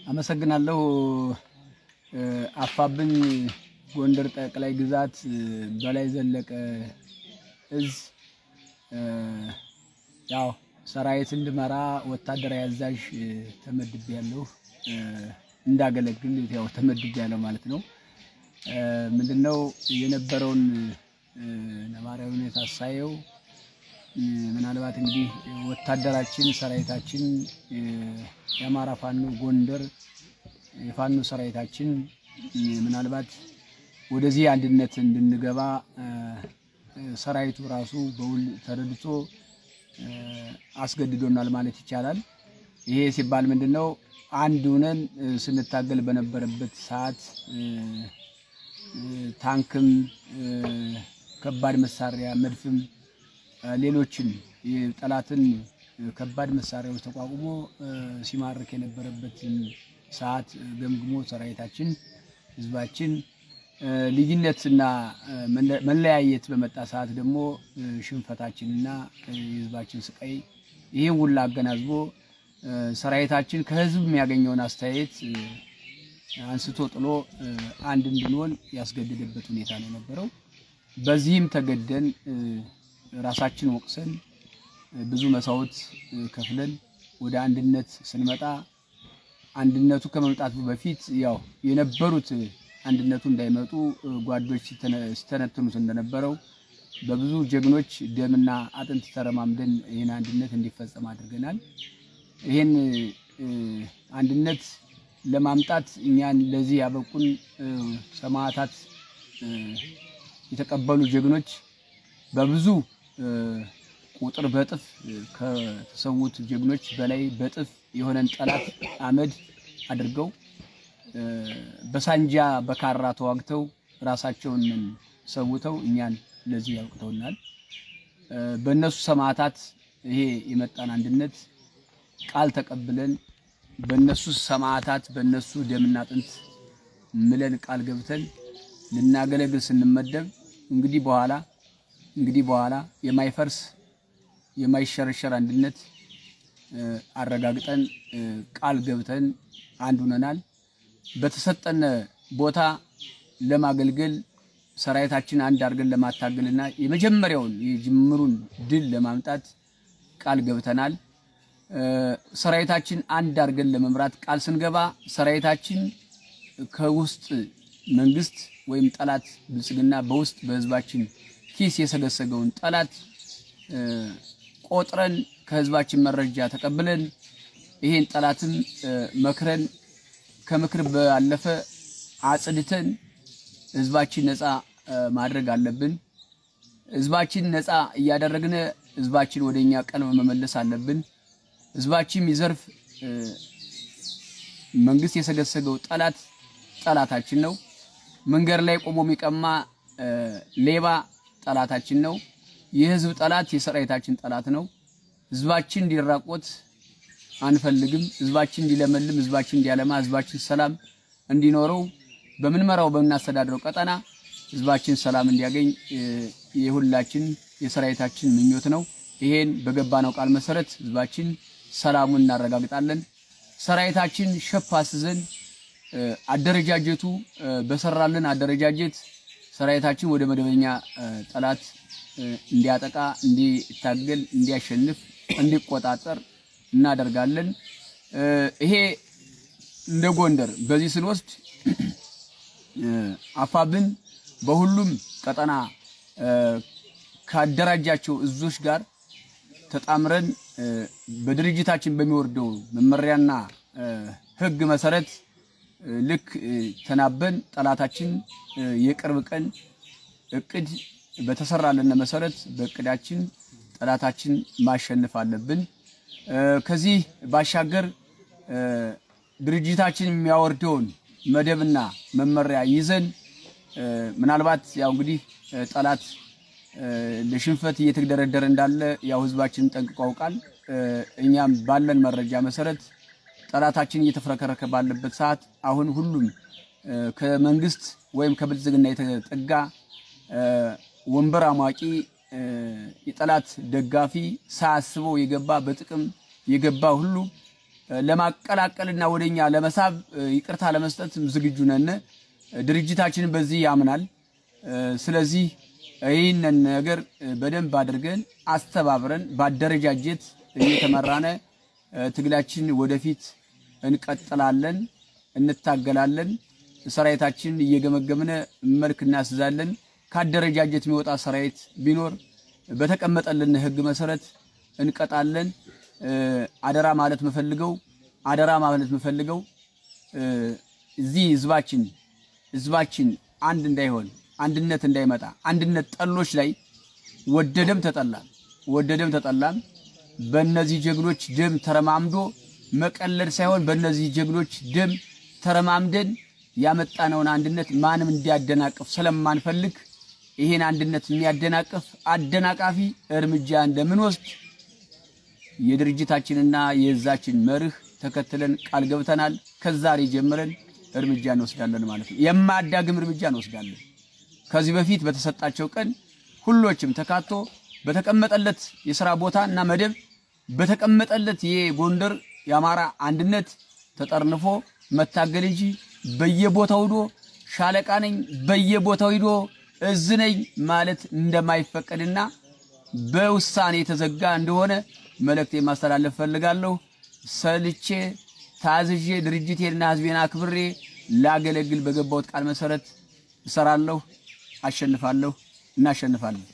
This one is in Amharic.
አመሰግናለሁ። አፋብን ጎንደር ጠቅላይ ግዛት በላይ ዘለቀ እዝ ያው ሰራዊት እንድመራ ወታደራዊ አዛዥ ተመድቤያለሁ። እንዳገለግል ያው ተመድቤያለሁ ማለት ነው። ምንድነው የነበረውን ነባራዊ ሁኔታ ሳየው ምናልባት እንግዲህ ወታደራችን ሰራዊታችን የአማራ ፋኖ ጎንደር የፋኖ ሰራዊታችን ምናልባት ወደዚህ አንድነት እንድንገባ ሰራዊቱ ራሱ በውል ተረድቶ አስገድዶናል ማለት ይቻላል። ይሄ ሲባል ምንድነው አንድ ሆነን ስንታገል በነበረበት ሰዓት ታንክም ከባድ መሳሪያ መድፍም ሌሎችን የጠላትን ከባድ መሳሪያዎች ተቋቁሞ ሲማርክ የነበረበት ሰዓት ገምግሞ ሰራዊታችን ህዝባችን ልዩነትና መለያየት በመጣ ሰዓት ደግሞ ሽንፈታችንና የህዝባችን ስቃይ ይሄን ሁሉ አገናዝቦ ሰራዊታችን ከህዝብ የሚያገኘውን አስተያየት አንስቶ ጥሎ አንድ እንድንሆን ያስገደደበት ሁኔታ ነው የነበረው። በዚህም ተገደን ራሳችን ወቅሰን ብዙ መስዋዕት ከፍለን ወደ አንድነት ስንመጣ አንድነቱ ከመምጣቱ በፊት ያው የነበሩት አንድነቱ እንዳይመጡ ጓዶች ሲተነትኑት እንደነበረው በብዙ ጀግኖች ደምና አጥንት ተረማምደን ይሄን አንድነት እንዲፈጸም አድርገናል። ይሄን አንድነት ለማምጣት እኛን ለዚህ ያበቁን ሰማዕታት የተቀበሉ ጀግኖች በብዙ ቁጥር በጥፍ ከተሰዉት ጀግኖች በላይ በጥፍ የሆነን ጠላት አመድ አድርገው በሳንጃ በካራ ተዋግተው ራሳቸውን ሰውተው እኛን ለዚህ ያውቅተውናል። በእነሱ ሰማዕታት ይሄ የመጣን አንድነት ቃል ተቀብለን በእነሱ ሰማዕታት በእነሱ ደምና አጥንት ምለን ቃል ገብተን ልናገለግል ስንመደብ እንግዲህ በኋላ የማይፈርስ የማይሸረሸር አንድነት አረጋግጠን ቃል ገብተን አንድ ሆነናል። በተሰጠነ ቦታ ለማገልገል ሰራዊታችን አንድ አድርገን ለማታገልና የመጀመሪያውን የጅምሩን ድል ለማምጣት ቃል ገብተናል። ሰራዊታችን አንድ አድርገን ለመምራት ቃል ስንገባ ሰራዊታችን ከውስጥ መንግስት ወይም ጠላት ብልጽግና በውስጥ በህዝባችን ኪስ የሰገሰገውን ጠላት ቆጥረን ከህዝባችን መረጃ ተቀብለን ይሄን ጠላትን መክረን ከምክር ባለፈ አጽድተን ህዝባችን ነፃ ማድረግ አለብን። ህዝባችን ነፃ እያደረግን ህዝባችን ወደኛ ቀልብ መመለስ አለብን። ህዝባችን ይዘርፍ መንግስት የሰገሰገው ጠላታችን ነው። መንገድ ላይ ቆሞ የሚቀማ ሌባ ጠላታችን ነው። የህዝብ ጠላት የሰራዊታችን ጠላት ነው። ህዝባችን እንዲራቆት አንፈልግም። ህዝባችን እንዲለመልም፣ ህዝባችን እንዲያለማ፣ ህዝባችን ሰላም እንዲኖረው በምንመራው በምናስተዳድረው ቀጠና ህዝባችን ሰላም እንዲያገኝ የሁላችን የሰራዊታችን ምኞት ነው። ይሄን በገባነው ቃል መሰረት ህዝባችን ሰላሙን እናረጋግጣለን። ሰራዊታችን ሸፍ አስዘን አደረጃጀቱ በሰራልን አደረጃጀት ሰራዊታችን ወደ መደበኛ ጠላት እንዲያጠቃ፣ እንዲታገል፣ እንዲያሸንፍ፣ እንዲቆጣጠር እናደርጋለን። ይሄ እንደ ጎንደር በዚህ ስንወስድ አፋብን በሁሉም ቀጠና ካደራጃቸው እዞች ጋር ተጣምረን በድርጅታችን በሚወርደው መመሪያና ህግ መሰረት ልክ ተናበን ጠላታችን የቅርብ ቀን እቅድ በተሰራልን መሰረት በእቅዳችን ጠላታችን ማሸነፍ አለብን። ከዚህ ባሻገር ድርጅታችን የሚያወርደውን መደብና መመሪያ ይዘን ምናልባት ያው እንግዲህ ጠላት ለሽንፈት እየተደረደረ እንዳለ ያው ህዝባችን ጠንቅቆ ያውቃል። እኛም ባለን መረጃ መሰረት ጠላታችን እየተፈረከረከ ባለበት ሰዓት አሁን ሁሉም ከመንግስት ወይም ከብልጽግና የተጠጋ ወንበር አሟቂ የጠላት ደጋፊ ሳያስበው የገባ በጥቅም የገባ ሁሉ ለማቀላቀልና ወደኛ ለመሳብ ይቅርታ ለመስጠት ዝግጁ ነን። ድርጅታችን በዚህ ያምናል። ስለዚህ ይህንን ነገር በደንብ አድርገን አስተባብረን ባደረጃጀት እየተመራነ ትግላችን ወደፊት እንቀጥላለን፣ እንታገላለን። ሰራዊታችን እየገመገምነ መልክ እናስዛለን። ካደረጃጀት የሚወጣ ሰራዊት ቢኖር በተቀመጠልን ህግ መሰረት እንቀጣለን። አደራ ማለት መፈልገው እዚህ ህዝባችን አንድ እንዳይሆን፣ አንድነት እንዳይመጣ፣ አንድነት ጠሎች ላይ ወደደም ተጠላም በእነዚህ ጀግኖች ደም ተረማምዶ መቀለድ ሳይሆን በእነዚህ ጀግኖች ደም ተረማምደን ያመጣነውን አንድነት ማንም እንዲያደናቅፍ ስለማንፈልግ ይሄን አንድነት የሚያደናቅፍ አደናቃፊ እርምጃ እንደምንወስድ የድርጅታችንና የዛችን መርህ ተከትለን ቃል ገብተናል። ከዛሬ ጀምረን እርምጃ እንወስዳለን ማለት ነው። የማያዳግም እርምጃ እንወስዳለን። ከዚህ በፊት በተሰጣቸው ቀን ሁሎችም ተካቶ በተቀመጠለት የሥራ ቦታና መደብ በተቀመጠለት የጎንደር የአማራ አንድነት ተጠርንፎ መታገል እንጂ በየቦታው ሄዶ ሻለቃ ነኝ በየቦታው ሄዶ እዝ ነኝ ማለት እንደማይፈቀድና በውሳኔ የተዘጋ እንደሆነ መልእክቴ ማስተላለፍ ፈልጋለሁ። ሰልቼ ታዝዤ ድርጅቴንና ህዝቤን አክብሬ ላገለግል በገባሁት ቃል መሰረት እሰራለሁ። አሸንፋለሁ። እናሸንፋለን።